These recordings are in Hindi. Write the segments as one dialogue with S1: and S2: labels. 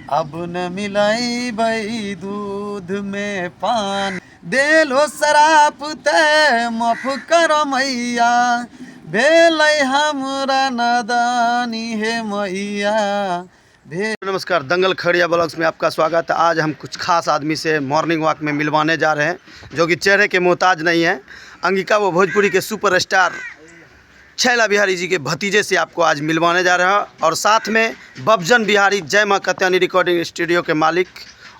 S1: अब न मिलाई बई दूध में पानी, देलो शराप ते माफ कर मैया, भेलै हमरा नादानी है मैया। नमस्कार, दंगल खड़िया ब्लॉग्स में आपका स्वागत है। आज हम कुछ खास आदमी से मॉर्निंग वॉक में मिलवाने जा रहे हैं, जो कि चेहरे के मोहताज नहीं है। अंगिका वो भोजपुरी के सुपरस्टार छैला बिहारी जी के भतीजे से आपको आज मिलवाने जा रहे हैं, और साथ में बबजन बिहारी जय माँ कत्यानी रिकॉर्डिंग स्टूडियो के मालिक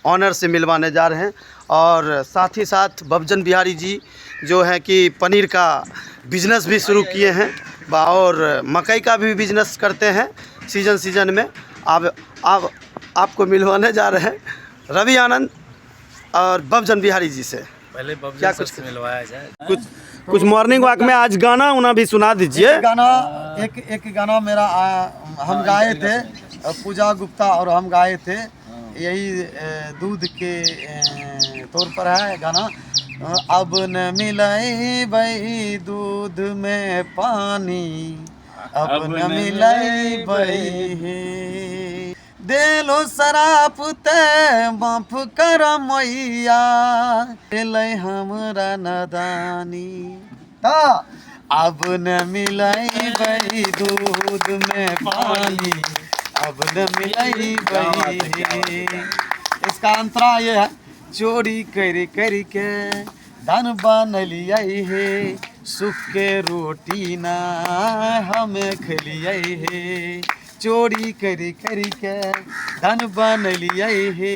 S1: ऑनर से मिलवाने जा रहे हैं। और साथ ही साथ बबजन बिहारी जी जो है कि पनीर का बिजनेस भी शुरू किए हैं और मकई का भी बिजनेस करते हैं सीजन में। अब आपको मिलवाने जा रहे हैं रवि आनंद और बबजन बिहारी जी से।
S2: पहले
S1: क्या कुछ
S2: मिलवाया जाए,
S1: कुछ मॉर्निंग वॉक में आज गाना उना भी सुना दीजिए। एक गाना मेरा हम गाए थे, पूजा गुप्ता और हम गाए थे, यही दूध के तौर पर है गाना। अब न मिलाई बई दूध में पानी, अब न मिलाई बई, देलो शराप ते माफ कर मैया, भेलै हमरा नादानी। अब न मिलाई बई दूध में पानी, अब न मिलाई बई। इसका अंतरा ये है, चोरी कर के धन बनलिए हे, सुख के रोटी ना हमें खलिए हे। चोरी कर के धन बनलिए हे,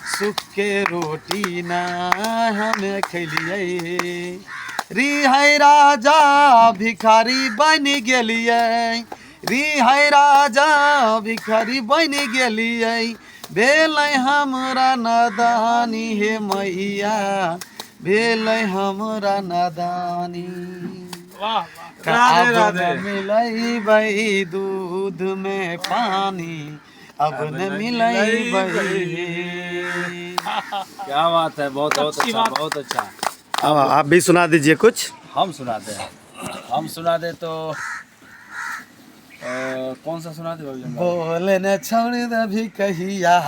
S1: सुख के रोटी ना हमें खलिए हे। रिहाई राजा भिखारी बन गेलिए, रिहाई राजा भिखारी बन गेलिए, भेलै हमरा नादानी हे मैया, भेलै हमरा नादानी। अब न मिलाई बई दूध में पानी, अब न मिलाई बई।
S2: क्या बात है, बहुत अच्छा, बहुत अच्छा।
S1: अब आप भी सुना दीजिए कुछ।
S2: हम सुनाते हैं, हम सुना दे तो कौन सा सुना दे?
S1: बोले न छोड़ दे भी कहिया